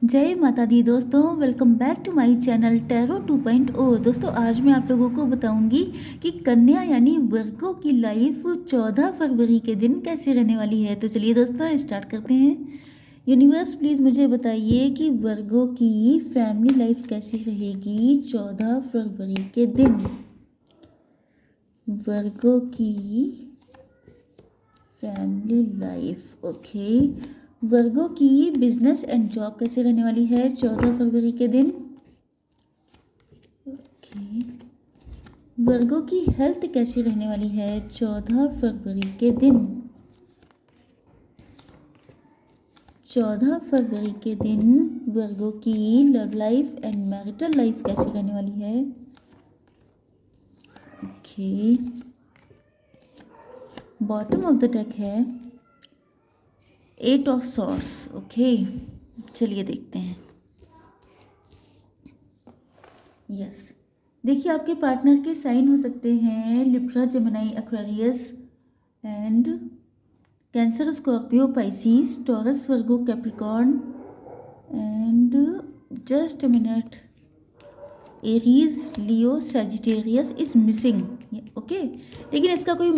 जय माता दी दोस्तों, welcome back to my channel tarot 2.0। दोस्तों आज मैं आप लोगों को बताऊंगी कि कन्या यानी वर्गो की लाइफ 14 फरवरी के दिन कैसे रहने वाली है। तो चलिए दोस्तों स्टार्ट करते हैं। यूनिवर्स प्लीज़ मुझे बताइए कि वर्गो की फैमिली लाइफ कैसी रहेगी 14 फरवरी के दिन। वर्गो की फैमिली लाइफ, ओके। वर्गो की बिजनेस एंड जॉब कैसे रहने वाली है 14 फरवरी के दिन। ओके। वर्गो की हेल्थ कैसी रहने वाली है 14 फरवरी के दिन। 14 फरवरी के दिन वर्गो की love life and marital life कैसी रहने वाली है। Okay. Bottom of the deck है 8 ऑफ सॉर्ड्स, ओके। चलिए देखते हैं। यस, देखिए आपके पार्टनर के साइन हो सकते हैं Libra, Gemini, Aquarius and cancer, Scorpio, Pisces, taurus, Virgo, Capricorn and just a minute Aries, Leo, Sagittarius is missing, okay. लेकिन इसका कोई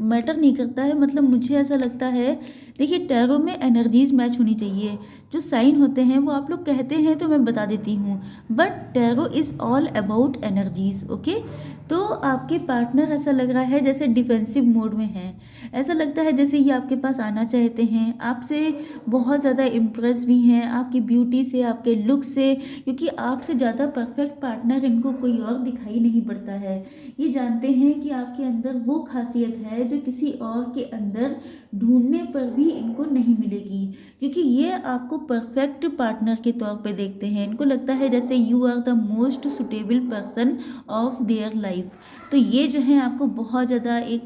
मैटर नहीं करता है, मतलब मुझे ऐसा लगता है, देखिए टैरो में एनर्जीज मैच होनी चाहिए। जो साइन होते हैं वो आप लोग कहते हैं तो मैं बता देती हूँ, but tarot is all about energies, okay. तो आपके पार्टनर ऐसा लग रहा है जैसे डिफेंसिव मोड में है। ऐसा लगता है जैसे ये आपके पास आना चाहते हैं, आपसे बहुत ज़्यादा इम्प्रेस भी हैं, आपकी ब्यूटी से, आपके लुक से, क्योंकि आपसे ज़्यादा परफेक्ट पार्टनर इनको कोई और दिखाई नहीं पड़ता है। ये जानते हैं कि आपके अंदर वो खासियत है जो किसी और के अंदर ढूंढने पर भी इनको नहीं मिलेगी, क्योंकि ये आपको परफेक्ट पार्टनर के तौर पे देखते हैं। इनको लगता है जैसे you are the most suitable person of their life. तो ये जो है आपको बहुत ज़्यादा एक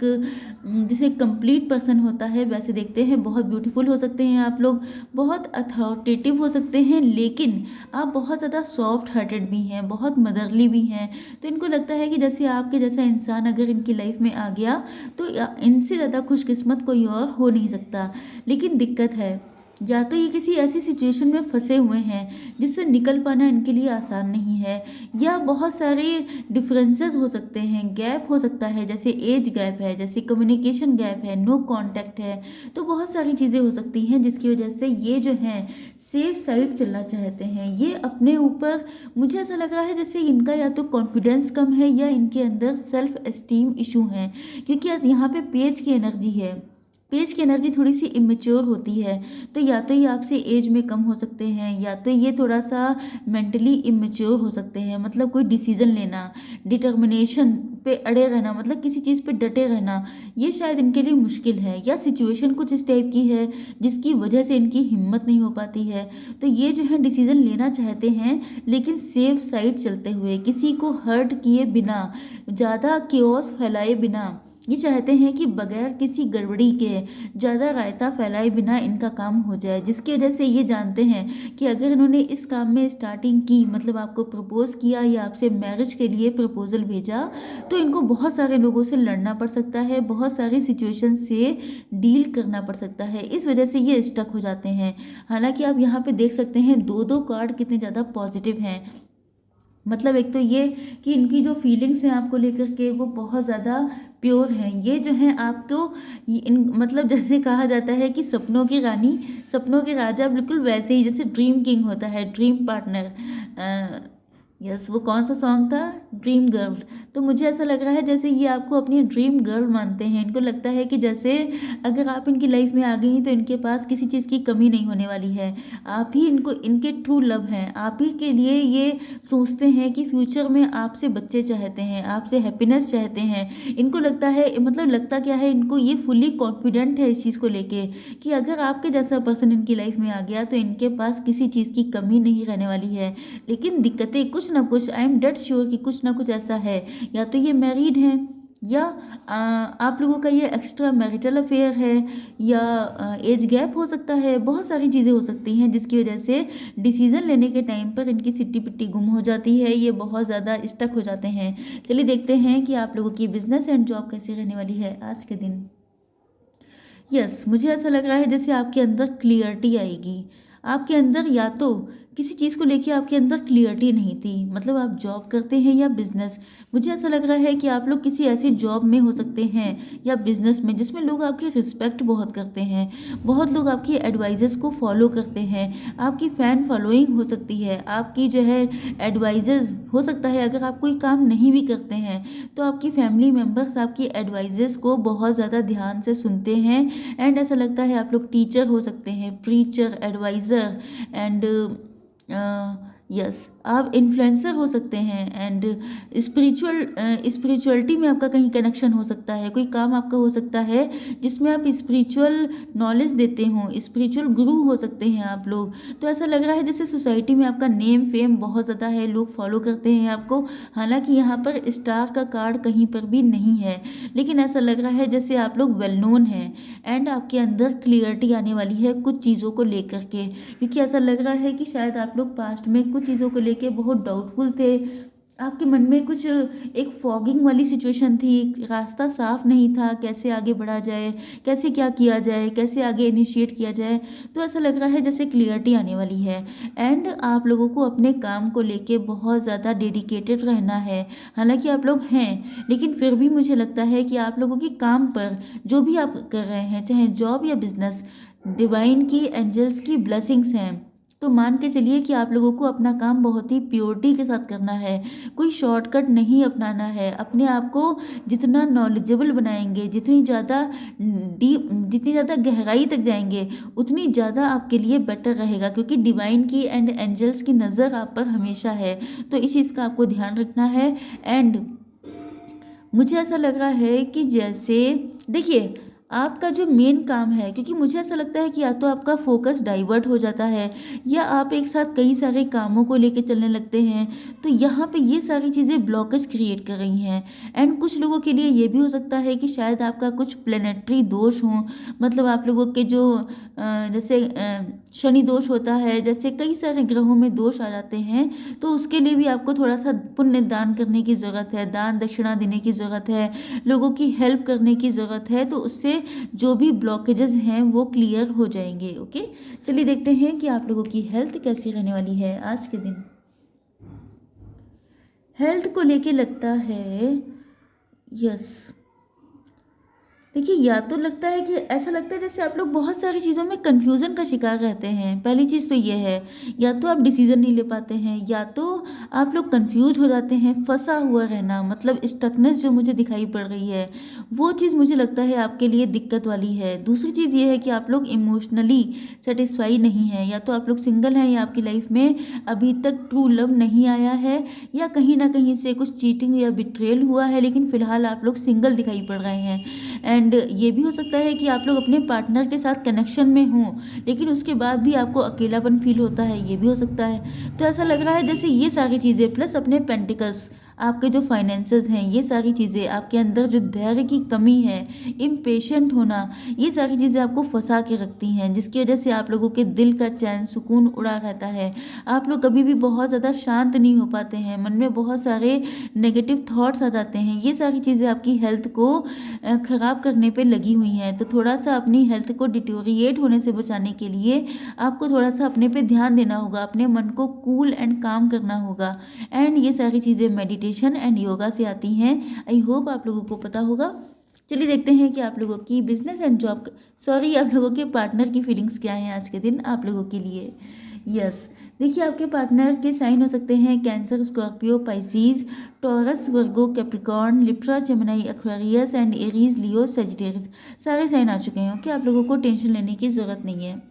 जैसे कंप्लीट पर्सन होता है वैसे देखते हैं। बहुत ब्यूटीफुल हो सकते हैं आप लोग, बहुत अथॉरिटेटिव हो सकते हैं, लेकिन आप बहुत ज़्यादा सॉफ्ट हार्टेड भी हैं, बहुत मदरली भी हैं। तो इनको लगता है कि जैसे आपके जैसा इंसान अगर इनकी लाइफ में आ गया तो इनसे ज़्यादा खुशकिस्मत कोई और हो नहीं सकता। लेकिन दिक्कत है, या तो ये किसी ऐसी सिचुएशन में फंसे हुए हैं जिससे निकल पाना इनके लिए आसान नहीं है, या बहुत सारे डिफरेंसेस हो सकते हैं, गैप हो सकता है, जैसे एज गैप है, जैसे कम्युनिकेशन गैप है, नो कांटेक्ट है। तो बहुत सारी चीज़ें हो सकती हैं जिसकी वजह से ये जो हैं सेफ साइड चलना चाहते हैं। ये अपने ऊपर, मुझे ऐसा लग रहा है जैसे इनका या तो कॉन्फिडेंस कम है या इनके अंदर सेल्फ एस्टीम इशू हैं, क्योंकि यहाँ पे पेज की एनर्जी है। पेज की एनर्जी थोड़ी सी इमेच्योर होती है, तो या तो ये आपसे एज में कम हो सकते हैं, या तो ये थोड़ा सा मेंटली इमेच्योर हो सकते हैं। मतलब कोई डिसीजन लेना, डिटर्मिनेशन पे अड़े रहना, मतलब किसी चीज़ पे डटे रहना, ये शायद इनके लिए मुश्किल है, या सिचुएशन कुछ इस टाइप की है जिसकी वजह से इनकी हिम्मत नहीं हो पाती है। तो ये जो है डिसीजन लेना चाहते हैं, लेकिन सेफ साइड चलते हुए, किसी को हर्ट किए बिना, ज़्यादा केओस फैलाए बिना। ये चाहते हैं कि बगैर किसी गड़बड़ी के, ज़्यादा रायता फैलाए बिना इनका काम हो जाए, जिसकी वजह से ये जानते हैं कि अगर इन्होंने इस काम में स्टार्टिंग की, मतलब आपको प्रपोज़ किया या आपसे मैरिज के लिए प्रपोज़ल भेजा, तो इनको बहुत सारे लोगों से लड़ना पड़ सकता है, बहुत सारी सिचुएशन से डील करना पड़ सकता है। इस वजह से ये स्टक हो जाते हैं। हालांकि आप यहाँ पे देख सकते हैं दो दो कार्ड कितने ज़्यादा पॉजिटिव हैं। मतलब एक तो ये कि इनकी जो फीलिंग्स हैं आपको लेकर के वो बहुत ज़्यादा प्योर हैं। ये जो हैं आपको मतलब जैसे कहा जाता है कि सपनों की रानी, सपनों के राजा, बिल्कुल वैसे ही जैसे ड्रीम किंग होता है, ड्रीम पार्टनर। यस, वो कौन सा सॉन्ग था, ड्रीम गर्ल। तो मुझे ऐसा लग रहा है जैसे ये आपको अपनी ड्रीम गर्ल मानते हैं। इनको लगता है कि जैसे अगर आप इनकी लाइफ में आ गई हैं तो इनके पास किसी चीज़ की कमी नहीं होने वाली है। आप ही इनको, इनके ट्रू लव हैं, आप ही के लिए ये सोचते हैं कि फ्यूचर में आपसे बच्चे चाहते हैं, आपसे हैप्पीनेस चाहते हैं। इनको लगता है, मतलब लगता क्या है इनको, ये फुली कॉन्फिडेंट है इस चीज़ को लेके कि अगर आपके जैसा पर्सन इनकी लाइफ में आ गया तो इनके पास किसी चीज़ की कमी नहीं रहने वाली है। लेकिन दिक्कतें कुछ ना कुछ, आई एम डेड श्योर कि कुछ ना कुछ ऐसा है, या तो ये मैरिड हैं, या आप लोगों का ये एक्स्ट्रा मैरिटल अफेयर है, या एज गैप हो सकता है। बहुत सारी चीज़ें हो सकती हैं जिसकी वजह से डिसीजन लेने के टाइम पर इनकी सिट्टी पिट्टी गुम हो जाती है, ये बहुत ज़्यादा स्टक हो जाते हैं। चलिए देखते हैं कि आप लोगों की बिजनेस एंड जॉब कैसी रहने वाली है आज के दिन। यस, मुझे ऐसा लग रहा है जैसे आपके अंदर क्लियरिटी आएगी। आपके अंदर या तो किसी चीज़ को लेके आपके अंदर क्लियरिटी नहीं थी, मतलब आप जॉब करते हैं या बिजनेस। मुझे ऐसा लग रहा है कि आप लोग किसी ऐसी जॉब में हो सकते हैं या बिजनेस में जिसमें लोग आपकी रिस्पेक्ट बहुत करते हैं, बहुत लोग आपकी एडवाइजेस को फॉलो करते हैं, आपकी फ़ैन फॉलोइंग हो सकती है, आपकी जो है एडवाइजेस हो सकता है। अगर आप कोई काम नहीं भी करते हैं तो आपकी फैमिली मेम्बर्स आपकी एडवाइजेस को बहुत ज़्यादा ध्यान से सुनते हैं। एंड ऐसा लगता है आप लोग टीचर हो सकते हैं, प्रीचर, एडवाइज़र एंड यस, आप इन्फ्लुएंसर हो सकते हैं। एंड स्पिरिचुअलिटी में आपका कहीं कनेक्शन हो सकता है, कोई काम आपका हो सकता है जिसमें आप स्पिरिचुअल नॉलेज देते हो, स्पिरिचुअल गुरु हो सकते हैं आप लोग। तो ऐसा लग रहा है जैसे सोसाइटी में आपका नेम फेम बहुत ज़्यादा है, लोग फॉलो करते हैं आपको। हालांकि यहाँ पर स्टार का कार्ड कहीं पर भी नहीं है, लेकिन ऐसा लग रहा है जैसे आप लोग वेल नोन हैं एंड आपके अंदर क्लियरिटी आने वाली है कुछ चीज़ों को लेकर के। क्योंकि ऐसा लग रहा है कि शायद आप लोग पास्ट में कुछ चीज़ों को लेके बहुत डाउटफुल थे, आपके मन में कुछ एक फॉगिंग वाली सिचुएशन थी, रास्ता साफ नहीं था, कैसे आगे बढ़ा जाए, कैसे क्या किया जाए, कैसे आगे इनिशिएट किया जाए। तो ऐसा लग रहा है जैसे क्लियरिटी आने वाली है एंड आप लोगों को अपने काम को लेके बहुत ज़्यादा डेडिकेटेड रहना है। हालांकि आप लोग हैं, लेकिन फिर भी मुझे लगता है कि आप लोगों के काम पर जो भी आप कर रहे हैं, चाहे जॉब या बिजनेस, डिवाइन की, एंजल्स की ब्लेसिंग्स हैं। तो मान के चलिए कि आप लोगों को अपना काम बहुत ही प्योरिटी के साथ करना है, कोई शॉर्टकट नहीं अपनाना है। अपने आप को जितना नॉलेजेबल बनाएंगे, जितनी ज़्यादा डीप, जितनी ज़्यादा गहराई तक जाएंगे, उतनी ज़्यादा आपके लिए बेटर रहेगा, क्योंकि डिवाइन की एंड एंजल्स की नज़र आप पर हमेशा है। तो इस चीज़ का आपको ध्यान रखना है। एंड मुझे ऐसा लग रहा है कि जैसे देखिए आपका जो मेन काम है, क्योंकि मुझे ऐसा लगता है कि या तो आपका फोकस डाइवर्ट हो जाता है या आप एक साथ कई सारे कामों को लेके चलने लगते हैं, तो यहाँ पे ये सारी चीज़ें ब्लॉकेज क्रिएट कर रही हैं। एंड कुछ लोगों के लिए ये भी हो सकता है कि शायद आपका कुछ प्लेनेटरी दोष हो, मतलब आप लोगों के जो जैसे शनि दोष होता है, जैसे कई सारे ग्रहों में दोष आ जाते हैं, तो उसके लिए भी आपको थोड़ा सा पुण्य दान करने की ज़रूरत है, दान दक्षिणा देने की ज़रूरत है, लोगों की हेल्प करने की ज़रूरत है। तो उससे जो भी ब्लॉकेजेस हैं वो क्लियर हो जाएंगे। ओके, चलिए देखते हैं कि आप लोगों की हेल्थ कैसी रहने वाली है आज के दिन। हेल्थ को लेके लगता है यस, देखिए या तो लगता है कि ऐसा लगता है जैसे आप लोग बहुत सारी चीज़ों में कंफ्यूजन का शिकार रहते हैं। पहली चीज़ तो ये है, या तो आप डिसीजन नहीं ले पाते हैं, या तो आप लोग कंफ्यूज हो जाते हैं। फंसा हुआ रहना, मतलब स्टकनेस जो मुझे दिखाई पड़ रही है, वो चीज़ मुझे लगता है आपके लिए दिक्कत वाली है। दूसरी चीज़ ये है कि आप लोग इमोशनली सेटिस्फाई नहीं है, या तो आप लोग सिंगल हैं या आपकी लाइफ में अभी तक ट्रू लव नहीं आया है, या कहीं ना कहीं से कुछ चीटिंग या बिट्रेल हुआ है, लेकिन फिलहाल आप लोग सिंगल दिखाई पड़ रहे हैं। एंड ये भी हो सकता है कि आप लोग अपने पार्टनर के साथ कनेक्शन में हों, लेकिन उसके बाद भी आपको अकेलापन फील होता है, ये भी हो सकता है। तो ऐसा लग रहा है जैसे ये सारी चीज़ें प्लस अपने पेंटिकल्स, आपके जो फाइनेंसेस हैं, ये सारी चीज़ें, आपके अंदर जो धैर्य की कमी है, इम्पेशेंट होना, ये सारी चीज़ें आपको फंसा के रखती हैं, जिसकी वजह से आप लोगों के दिल का चैन सुकून उड़ा रहता है। आप लोग कभी भी बहुत ज़्यादा शांत नहीं हो पाते हैं, मन में बहुत सारे नेगेटिव थॉट्स आ जाते हैं। ये सारी चीज़ें आपकी हेल्थ को ख़राब करने पे लगी हुई हैं। तो थोड़ा सा अपनी हेल्थ को डिटोरिएट होने से बचाने के लिए आपको थोड़ा सा अपने पे ध्यान देना होगा, अपने मन को कूल एंड काम करना होगा। एंड ये सारी चीज़ें मेडिटेशन एंड योगा से आती हैं। आई होप आप लोगों को पता होगा। चलिए देखते हैं कि आप लोगों की बिजनेस एंड जॉब, सॉरी, आप लोगों के पार्टनर की फीलिंग्स क्या हैं आज के दिन आप लोगों के लिए। यस, देखिए आपके पार्टनर के साइन हो सकते हैं cancer, Scorpio, Pisces, taurus, Virgo, Capricorn, Libra, Gemini, Aquarius and Aries, Leo, Sagittarius. सारे साइन आ चुके हैं। ओके, आप लोगों को टेंशन लेने की ज़रूरत नहीं है।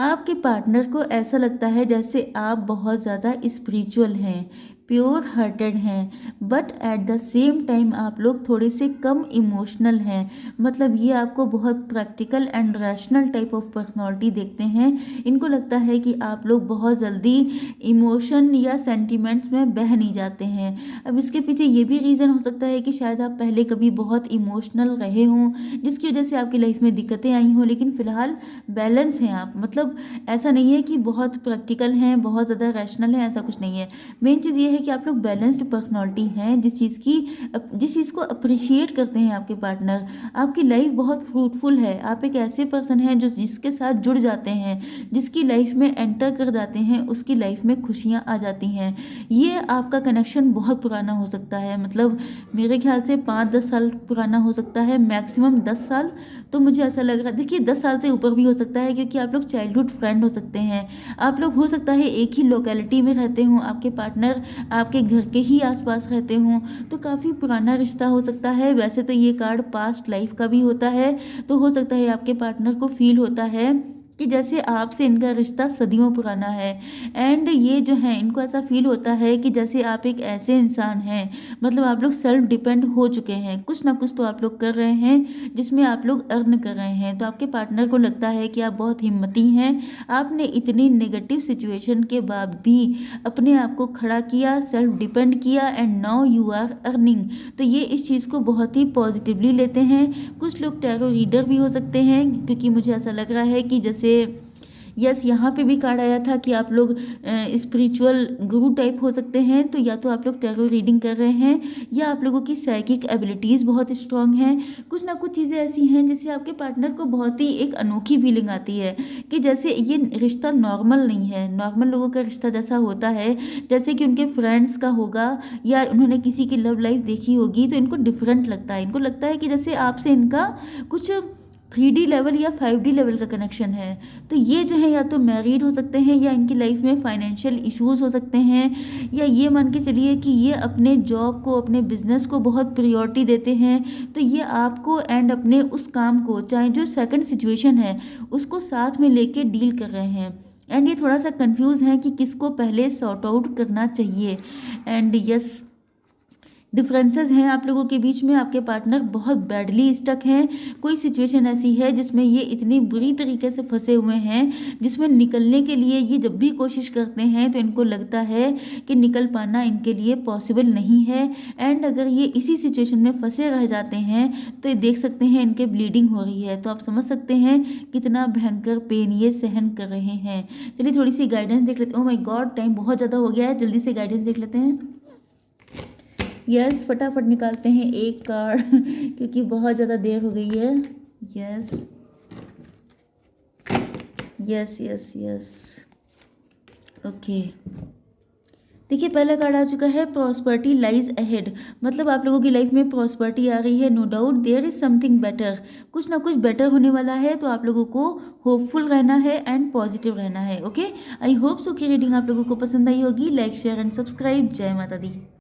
आपके पार्टनर को ऐसा लगता है जैसे आप बहुत ज़्यादा स्पिरिचुअल हैं, प्योर हार्टेड हैं, but at the same time आप लोग थोड़े से कम इमोशनल हैं। मतलब ये आपको बहुत practical and rational type of personality देखते हैं। इनको लगता है कि आप लोग बहुत जल्दी इमोशन या सेंटिमेंट्स में बह नहीं जाते हैं। अब इसके पीछे ये भी रीज़न हो सकता है कि शायद आप पहले कभी बहुत इमोशनल रहे हों, जिसकी वजह से आपकी लाइफ में दिक्कतें आई हों, लेकिन फ़िलहाल बैलेंस हैं आप। मतलब ऐसा नहीं है कि बहुत प्रैक्टिकल हैं, बहुत ज़्यादा रैशनल हैं, ऐसा कुछ नहीं है। मेन चीज़ ये है कि आप लोग बैलेंस्ड पर्सनालिटी हैं, जिस चीज़ को अप्रिशिएट करते हैं आपके पार्टनर। आपकी लाइफ बहुत फ्रूटफुल है। आप एक ऐसे पर्सन हैं जो जिसके साथ जुड़ जाते हैं, जिसकी लाइफ में एंटर कर जाते हैं, उसकी लाइफ में खुशियाँ आ जाती हैं। ये आपका कनेक्शन बहुत पुराना हो सकता है, मतलब मेरे ख्याल से 5-10 साल पुराना हो सकता है, मैक्सिमम 10 साल। तो मुझे ऐसा लग रहा है, देखिए 10 साल से ऊपर भी हो सकता है, क्योंकि आप लोग चाइल्डहुड फ्रेंड हो सकते हैं। आप लोग हो सकता है एक ही लोकेलिटी में रहते हों, आपके पार्टनर आपके घर के ही आसपास रहते हों, तो काफ़ी पुराना रिश्ता हो सकता है। वैसे तो ये कार्ड पास्ट लाइफ का भी होता है, तो हो सकता है आपके पार्टनर को फील होता है कि जैसे आपसे इनका रिश्ता सदियों पुराना है। एंड ये जो है, इनको ऐसा फील होता है कि जैसे आप एक ऐसे इंसान हैं, मतलब आप लोग सेल्फ डिपेंड हो चुके हैं, कुछ ना कुछ तो आप लोग कर रहे हैं जिसमें आप लोग अर्न कर रहे हैं। तो आपके पार्टनर को लगता है कि आप बहुत हिम्मती हैं, आपने इतनी नेगेटिव सिचुएशन के बाद भी अपने आप को खड़ा किया, सेल्फ डिपेंड किया, and now you are earning. तो ये इस चीज़ को बहुत ही पॉजिटिवली लेते हैं। कुछ लोग टैरो रीडर भी हो सकते हैं, क्योंकि मुझे ऐसा लग रहा है कि जैसे यस, यहाँ पे भी कार्ड आया था कि आप लोग स्पिरिचुअल गुरु टाइप हो सकते हैं। तो या तो आप लोग टैरो रीडिंग कर रहे हैं, या आप लोगों की साइकिक एबिलिटीज़ बहुत स्ट्रांग हैं। कुछ ना कुछ चीज़ें ऐसी हैं जिससे आपके पार्टनर को बहुत ही एक अनोखी फीलिंग आती है कि जैसे ये रिश्ता नॉर्मल नहीं है। नॉर्मल लोगों का रिश्ता जैसा होता है, जैसे कि उनके फ्रेंड्स का होगा या उन्होंने किसी की लव लाइफ देखी होगी, तो इनको डिफरेंट लगता है। इनको लगता है कि जैसे आपसे इनका कुछ 3D लेवल या 5D लेवल का कनेक्शन है। तो ये जो है या तो मैरिड हो सकते हैं, या इनकी लाइफ में फाइनेंशियल इश्यूज हो सकते हैं, या ये मान के चलिए कि ये अपने जॉब को, अपने बिजनेस को बहुत प्रायोरिटी देते हैं। तो ये आपको एंड अपने उस काम को, चाहे जो सेकंड सिचुएशन है, उसको साथ में लेके डील कर रहे हैं। एंड ये थोड़ा सा कंफ्यूज है कि किसको पहले सॉर्ट आउट करना चाहिए। एंड यस, डिफरेंसेस हैं आप लोगों के बीच में। आपके पार्टनर बहुत बैडली स्टक हैं। कोई सिचुएशन ऐसी है जिसमें ये इतनी बुरी तरीके से फंसे हुए हैं, जिसमें निकलने के लिए ये जब भी कोशिश करते हैं तो इनको लगता है कि निकल पाना इनके लिए पॉसिबल नहीं है। एंड अगर ये इसी सिचुएशन में फंसे रह जाते हैं तो ये देख सकते हैं इनके ब्लीडिंग हो रही है। तो आप समझ सकते हैं कितना भयंकर पेन ये सहन कर रहे हैं। चलिए थोड़ी सी गाइडेंस देख लेते हैं। ओह माय गॉड, टाइम बहुत ज़्यादा हो गया है, जल्दी से गाइडेंस देख लेते हैं। यस, फटाफट निकालते हैं एक कार्ड क्योंकि बहुत ज़्यादा देर हो गई है। Yes yes yes yes, okay. देखिए पहला कार्ड आ चुका है, प्रॉस्पर्टी लाइज अहेड। मतलब आप लोगों की लाइफ में प्रॉस्पर्टी आ रही है, no doubt there is something better. कुछ ना कुछ बेटर होने वाला है, तो आप लोगों को होपफुल रहना है एंड पॉजिटिव रहना है। ओके, आई होप सो कि रीडिंग आप लोगों को पसंद आई होगी। Like share and subscribe. जय माता दी।